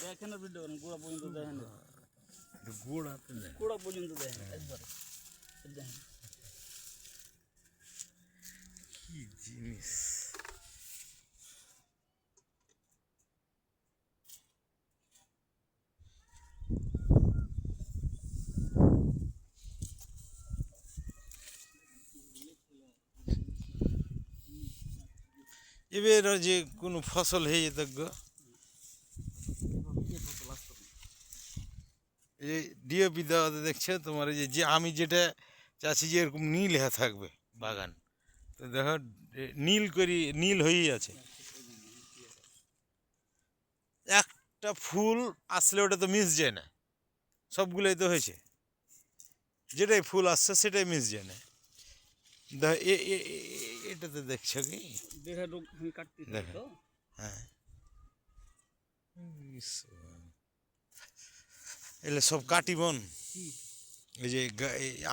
দেখেন ভিডিও গোড়া পর্যন্ত দেখেন, গোড়া পর্যন্ত দেখেন একবারে দেখেন কি জিনিস। এবার যে কোনো ফসল হয়ে যেত গো, এই ডিএপি দেওয়াতে দেখছে তোমার এই যে আমি যেটা চাচ্ছি যে এরকম নীল হয়ে থাকবে বাগান, তো দেখো নীল করি নীল হয়েই আছে। একটা ফুল আসলে ওটা তো মিস যায় না, সবগুলোই তো হয়েছে, যেটাই ফুল আসছে সেটাই মিস যায় না। এটাতে দেখছো কি দেখো, হ্যাঁ এগুলো সব কাটিবন, এই যে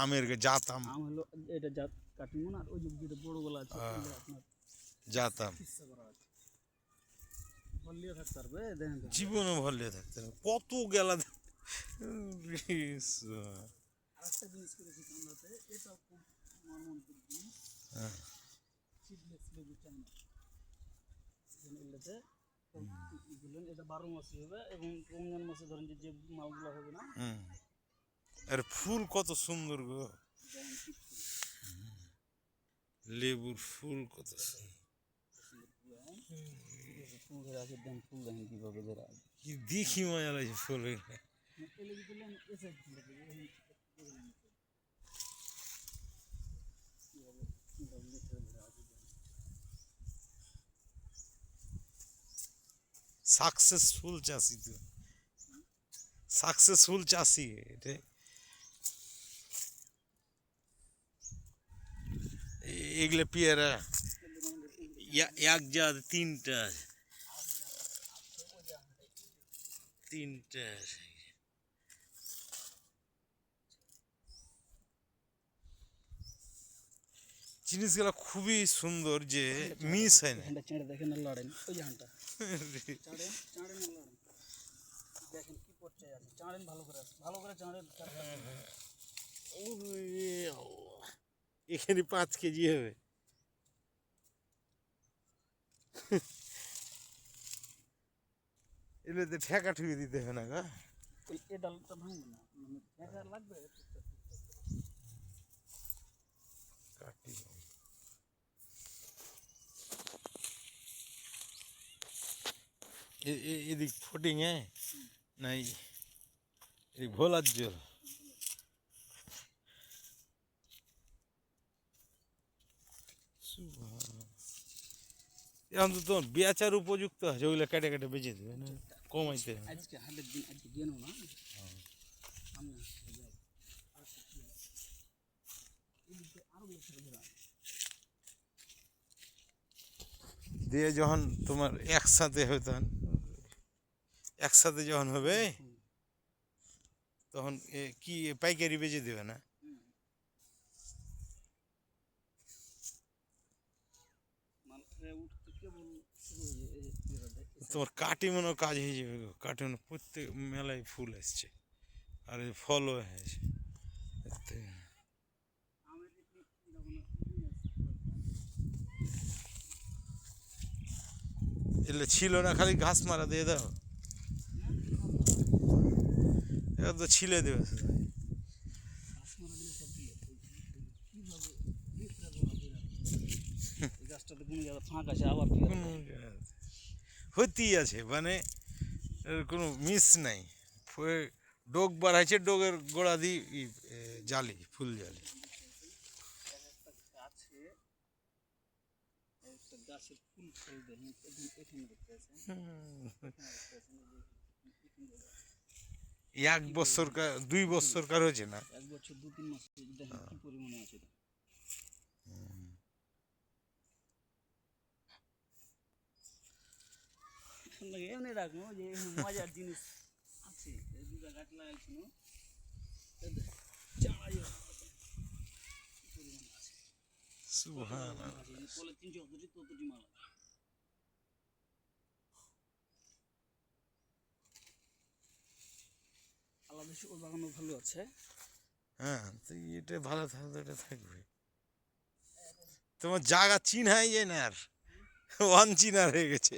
আমের জাত আম হলো এটা জাত কাটিমন, আর ওই যে যেটা বড় গলা আছে আপনার জাত আম ভলিয়ে থাকতে পারবে, দেখেন জীবনও ভলিয়ে থাকতে হবে, কত গেলা। আরেকটা জিনিস করেছি কামড়াতে, এটাও খুব আমার মন করি সিডলেস লেবু চাইনা এগুলোতে দিলেন, এটা 12 মাসই হবে এবং রমজান মাসে ধরেন যে মালগুলো হবে না। আর ফুল কত সুন্দর গো, লেবুর ফুল কত সুন্দর, কি দেখি মজা লাগছে ফুল। সাকসেসফুল চাষি তো, সাকসেসফুল চাষি এটা। এগুলো পেয়ারা এক জাত তিনটা জিনিসগুলো খুবই সুন্দর, যে মিস হয় না। দেখেন লড়েন ওই যে হাঁটা দেখেন কি করতে আছে, চাঁড়েন ভালো করে চাঁড়েন। এখানে 5 কেজি হবে। এগুলোতে ঠেকা ঠুকে দিতে হবে না গা, এই ডালটা ভাঙবে না, মানে ঠেকা লাগবে। এদিক ফুটিং নাই, এদিক ভোলার জল। এখন তো তোমার বেচার উপযুক্ত আছে, ওগুলো কেটে কেটে বেঁচে দেবে না, কমাইতে হবে। আজকে হাটের দিন, আজকে দিয়ে না দিয়ে যখন তোমার একসাথে যখন হবে তখন কি পাইকারি বেচে দেবে না? তোমার কাটিমনও কাজ হয়ে যাবে গো, কাটিমন প্রত্যেক মেলায় ফুল আসছে আর ফলও হয়েছে। এলে ছিল না, খালি ঘাস মারা দিয়ে দাও, এবার তো ছিলে দেবে। হতেই আছে, মানে কোনো মিস নাই। ডোক বাড়াইছে, ডোগের গোড়া দিয়ে জালি, ফুল জালি। গাছের ফুল ফলবে এখানে দেখতে এক বছরকার 2 বছরকার হয়েছে না, 1 বছর 2-3 মাস, দেখেন কি পরিমাণে আছে। এমনি রাখবো যে মজার জিনিস আছে, দুটা গাছ লাগাইছিল সুবহানাল্লাহ। কলে 300 ততটি মাল আছে। আল্লাহ দেশে ওই বাগানও ভালো আছে। হ্যাঁ, তো এটা ভালো থাকলে তো এটা থাকবে। তোমার জায়গা চিনাই যায় না আর, অনচিনা হয়ে গেছে।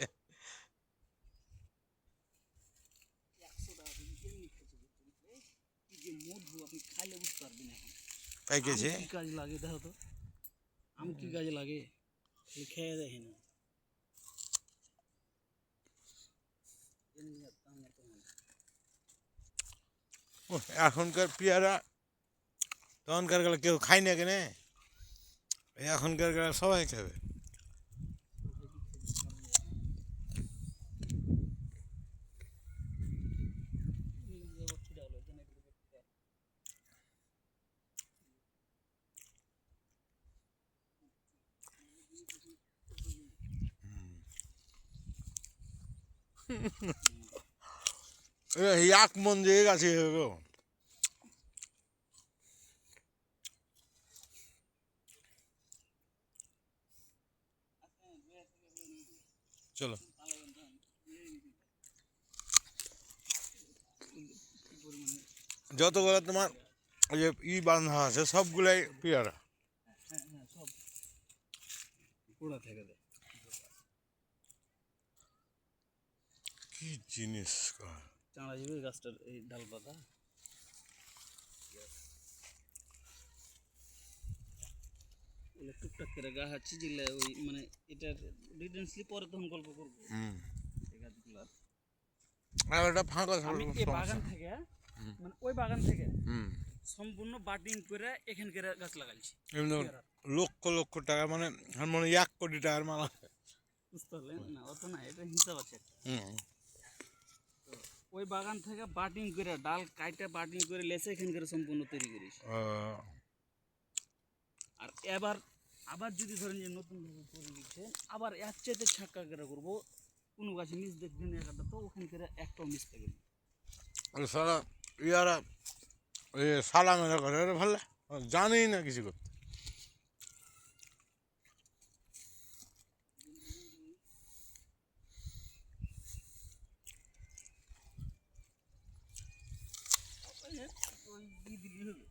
100 টাকা কেজি কেমনি খেতে বুঝতে বুঝলে? কি যে মধু আপনি খাইলে বুঝতে পারবেন এখন। তাই আম গেছে। কি কাজে লাগে দেখো তো, আম কি কাজে লাগে খালি খেয়ে দেখে না। এমনি আর তা না তো না। এখনকার পেয়ারা তখনকার গেলে কেউ খায় না কেনে, এখনকার গেলে সবাই খাবে। এক মন যে গাছে গো। চলো, যতগুলো তোমার ওই যে বাঁধা আছে সবগুলাই পেয়ারা। হ্যাঁ হ্যাঁ সব গোড়া থেকে দেয়। কি জিনিস চাঁড়া যাবে গাছটার এই ডাল পাতা। এগুলো টুকটাক করে গা হাঁচি দিলে ওই মানে এটার ডিটেলসলি পরে তখন গল্প করবো এই গাছগুলার। আর ওটা ফাঁকা আমি থাকলে এই সমস্যা বাগান নেই। থেকে মানে ওই বাগান থেকে হুম, সম্পূর্ণ বাটিং করে এখানকার গাছ লাগাইছি। এমনি পেয়ারার। লক্ষ লক্ষ টাকা, মানে আমার মনে হয় 1 কোটি টাকার মাল আছে। বুঝতে পারলেন না? অত না, এটা হিসাব আছে একটা। হুম, তো ওই বাগান থেকে বাটিং করে ডাল কাইটা বাটিং করে লেসে এখানকার সম্পূর্ণ তৈরি করেছি। আর এবার আবার যদি ধরেন যে নতুন ভাবে করে দিচ্ছেন, আবার এর চাইতে ছাক্কা করে করবো। কোনো গাছে মিস দেখবেন একটা, তো ওখানকার একটাও মিস থাকবে না। সারা ইয়ারা সালামেরা করে ওরা ভালো জানেই না কিছু করতে। ওই দিয়ে দিলেই হবে।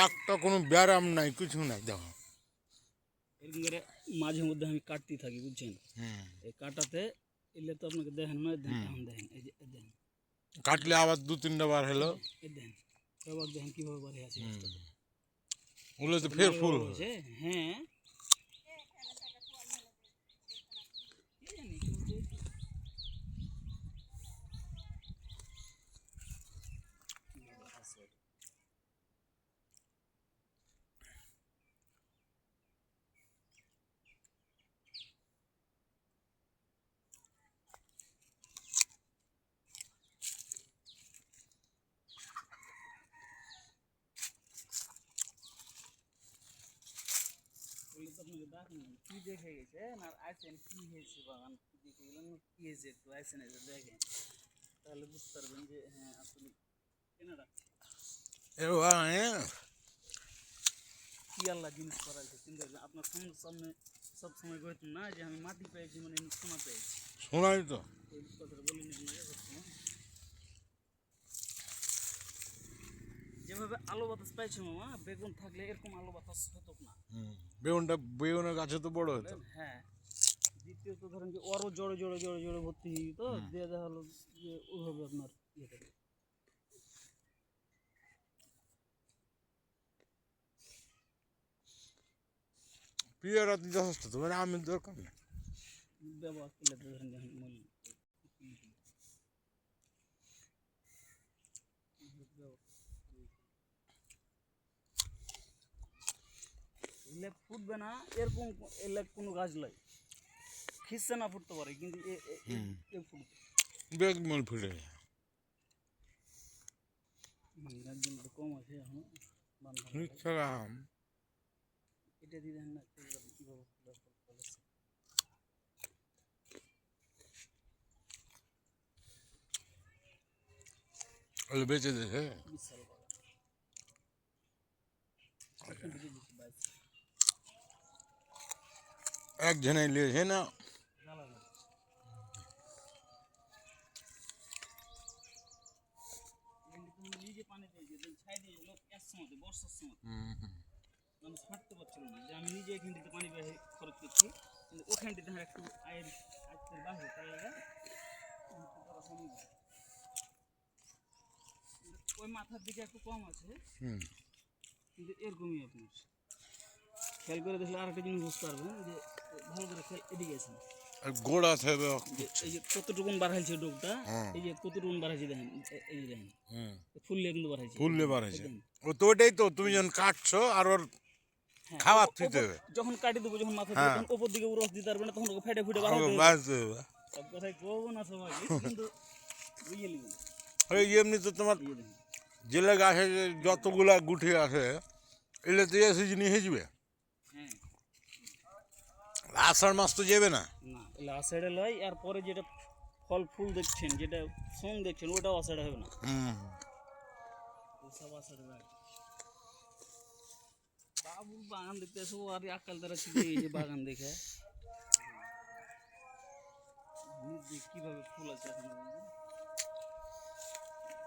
একটা কোনো ব্যায়াম নাই, কিছু নাই দেখো। এরকম করে মাঝে মধ্যে আমি কাটতেই থাকি, বুঝছেন? হুম, এই কাটাতে এলে তো আপনাকে দেখেন না, এখন দেখেন এই যে এই দেখেন, কাটলে আবার 2-3টা বার হলো। এই দেখেন এবার দেখেন কীভাবে বাড়ি আছে গাছটাতে। ওগুলো তো ফের ফুল ভালো হবে। হয়েছে, হ্যাঁ। কি জানি, কিন্তু কিভাবে আছে। বলে তো আপনাকে ডাকুন, কি দেখে গেছেন আর আইসেন কি হয়েছে বাগান, কি দেখে গেলেন কি হয়েছে, একটু আইসেন এসে দেখেন, তাহলে বুঝতে পারবেন যে হ্যাঁ আসলে কেন ডাকছে। এবার কি আল্লাহ জিনিস করাইছে চিন্তা করবেন। আপনার সামনে সব সময় কইতেন না যে আমি মাটি পেয়েছি মানে আমি সোনা পেয়েছি, শোনাই তো। এই কথাটা বলিনি আপনাকে সবসময়। যেভাবে আলো বাতাস পাইছে মামা, বেগুন থাকলে এরকম আলো বাতাস হতো না। বেগুনের গাছে তো বড় হতো। হ্যাঁ, দ্বিতীয়ত ধরেন যে ওরও জোরে জোরে জোরে জোরে ভর্তি হয়ে যেত, দিয়ে দেখা হলো যে ওইভাবে আপনার ইয়ে থাকে। পেয়ারা তো যথেষ্ট, তোমার আমের দরকার নেই। ব্যবহার করলে তো ধরেন যখন মূল্য এলে ফুটবে না এরকম, এলে কোনো গাছ লাই খিসছে না ফুটতে পারে, কিন্তু এ ফুটবে। বেগুন ফুটে যায়। মানে গাছ জন্য তো কম আছে এখন বান্ধা ছাড়া আম এটা দিয়ে দেখেন না কীভাবে ফুলে ফলেছে। বেঁচে দেয়। বিশাল বাগান। এখান থেকে বেশি বাস এক জনে লিয়েছে না জ্বালা না নিজে পানি দিয়ে ছাই দিয়ে লোক এক সময় বর্ষার সময় মানুষ হাঁটতে পারছিল না যে আমি নিজে এখান থেকে পানি বের খরচ করছি কিন্তু ওখান থেকে ধর একটু আয়ের আজকের বাহিরে তার লাগে ওই মাথার দিকে একটু কম আছে কিন্তু এরকমই আপনার খেয়াল করে দেখলে আর একটা জিনিস বুঝতে পারবেন যে ভালো করে খেয়াল এদিকে আছে আর গোড়া থেকে এই যে কতটুকুন বাড়াইছে ডোকটা এই যে কতটুকুন বাড়াইছে দেখেন এই যে দেখেন ফুললে কিন্তু বাড়াইছে ফুললে বাড়াইছে ও তো ওটাই তো তুমি যখন কাটছো আর ওর খাওয়ার থুইতে হবে যখন কাটি দেবো যখন মাথা দিয়ে তখন উপর দিকে রস দিতে পারবে না তখন ওকে ফেটে ফুটে বাড়াইতে হবে বাঁচতে হবে সব কথাই কবো না সবাইকে কিন্তু বুঝে নেবেন আরে এমনি তো তোমার জেলে গাছে যে যতগুলা গুঠি আছে এলে তো এসে জিনিস হয়ে যাবে হ্যাঁ আষাঢ় মাস তো যাবে না না এলে আষাঢ়ে লয় আর পরে যেটা ফল ফুল দেখছেন যেটা সোম দেখছেন ওটাও আষাঢ়ে হবে না সব আষাঢ়ে লাগে বাবু বাগান দেখতে আসবো আর আকাল তারা ছিঁড়ে গেছে বাগান দেখে কিভাবে ফুল আছে এখন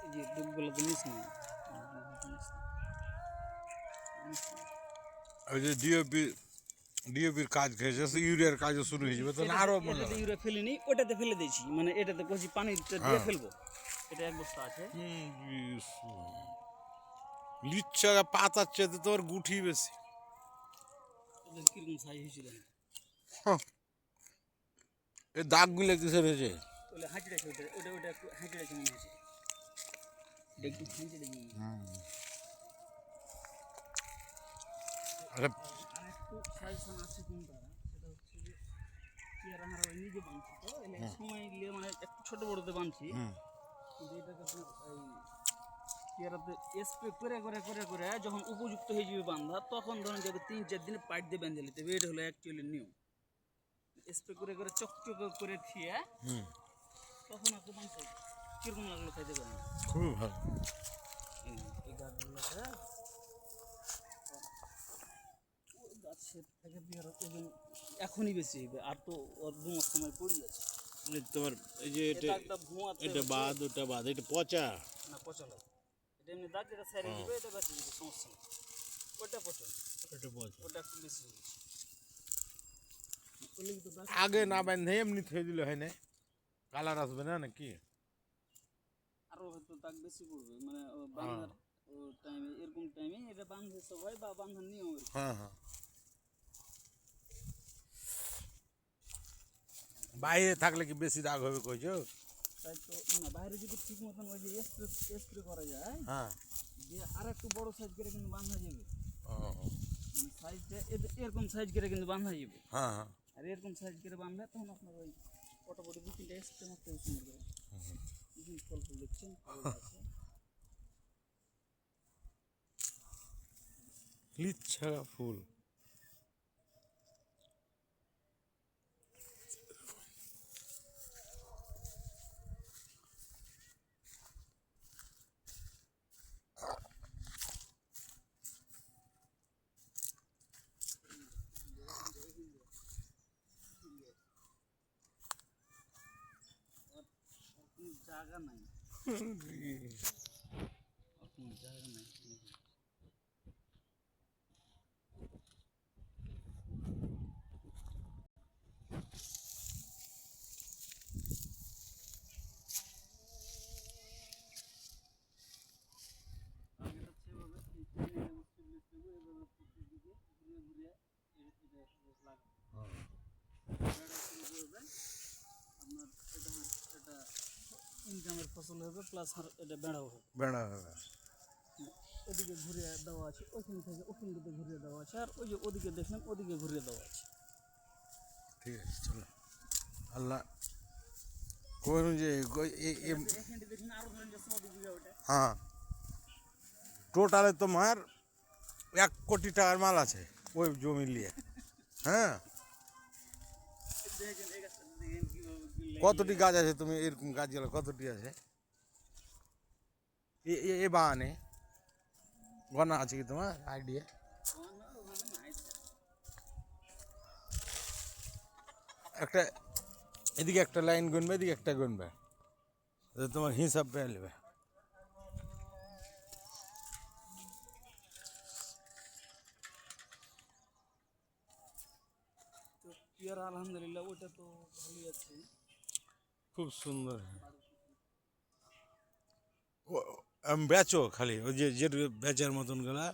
এই যে ডুবগুলো তো নিস না ওই যে ডিওপির কাজ খেয়েছে ইউরিয়ার কাজও শুরু হয়ে যাবে তাহলে আরো মজা এটাতে ইউরিয়া ফেলিনি ওটাতে ফেলে দিয়েছি মানে এটাতে কচি পানিটা দিয়ে ফেলবো এটা এক বস্তা আছে লিচ্ছা পাতার চেয়ে তো ওর গুঠি বেশি কিরকম সাইজ হয়েছিল এই দাগগুলো কিসের হয়েছে ওটা হাঁচড়ে আছে ওটা ওটা একটু হাঁচড়ে আছে মনে হচ্ছে একটু হাঁচড়ে আর একটু সাজেশন আছে কোনটা সেটা হচ্ছে যে পেয়ারা হারা নিজে বাঁধছি তো এলে সময় নিয়ে মানে একটু ছোটো বড়োতে বাঁধছি কিন্তু এটাকে এই পেয়ারাতে স্প্রে করে করে করে করে যখন উপযুক্ত হয়ে যাবে বান্ধা তখন ধরেন যাকে 3-4 দিনে পাইট দিয়ে বেঁধে নিতে হবে এটা হলো অ্যাকচুয়ালি নিয়ম স্প্রে করে করে চকচক করে খেয়ে তখন আপনি বাঁধতে কীরকম লাগলো খাইতে পারেন খুব ভালো এই গাছগুলোতে গাছের থেকে পেয়ারা ওজন এখনই বেশি হবে আর তো ওর 2 মাস সময় পড়ে যাচ্ছে তোমার এই যে এটা বাদ ওটা বাদ এটা পচা না পচা লাগে এটা এমনি দাগ যেটা সাইডে দিবে এটা বেঁচে দিবে সমস্যা নেই ওটা পচা এটা পচা ওটা একটু বেশি হবে আগে না বাঁধে এমনি থয়ে দিলে হয় না কালার আসবে না নাকি আরো হয়তো দাগ বেশি পড়বে মানে বাঁধার ও টাইমে এরকম টাইমে এটা বাঁধে সবাই বা বাঁধার নিয়ম হ্যাঁ হ্যাঁ বাইরে থাকলে কি বেশি দাগ হবে কইছো তাই তো না বাইরে যদি ঠিক মতন ওই যে স্প্রে করা যায় হ্যাঁ যে আর একটু বড় সাইজ করে কিন্তু বাঁধা যাবে ও মানে সাইজটা এরকম সাইজ করে কিন্তু বাঁধা যাবে হ্যাঁ হ্যাঁ আর এরকম সাইজ করে বাঁধলে তখন আপনার ওই পটাপটি 2-3টা স্প্রে মারতে হবে সুন্দর করে ফল ফুল দেখছেন লিচ্ছা ফুল জায়গা নাই জায়গা নাই ইনকামের ফসল হবে প্লাস এটা বেড়াও হবে বেড়া ওদিকে ঘুরিয়ে দেওয়া আছে ওইখান থেকে ওখানটাতে ঘুরিয়ে দেওয়া আছে আর ওই যে ওদিকে দেখলেন ওদিকে ঘুরিয়ে দেওয়া আছে ঠিক আছে চলো আল্লাহ কোন যে এখানটা দেখলেন আরো ধরেন যে সব দিকে ওটা হ্যাঁ টোটালে তোমার 1 কোটি টাকার মাল আছে ওই জমি নিয়ে হ্যাঁ দেখেন এই গাছটা দেখেন কিভাবে কতটি গাছ আছে তুমি এরকম গাছগুলো কতটি আছে এ বাগানে গনা আছে কি তোমার আইডিয়া একটা এদিকে একটা লাইন গুনবে, এদিকে একটা গুনবে, তোমার হিসাব পেয়ে নেবে। তো পেয়ারা আলহামদুলিল্লাহ ওটা তো ভালোই আছে। খুব সুন্দর। বেচো খালি ওই যে বেচার মতন গেলা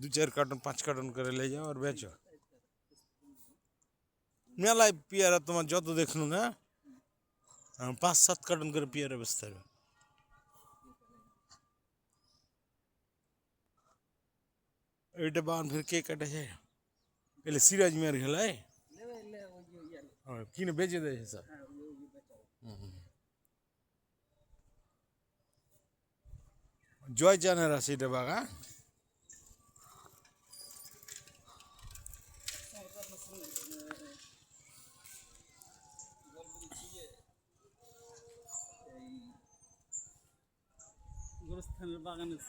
2-4 কার্টন 5 কার্টন করে লে যাও আর বেচো। মেলায় পেয়ারা তোমার যত দেখলু না 5-7 কার্টন করে পেয়ারা বেচতে হবে। এইটা বাগান ফের কে কাটে যায় এলে সিরাজ মিয়ার খেলায় কিনে বেচে দেয় স্যার। জয় চানের আছে এটা বাগান। গোরস্থানের বাগানের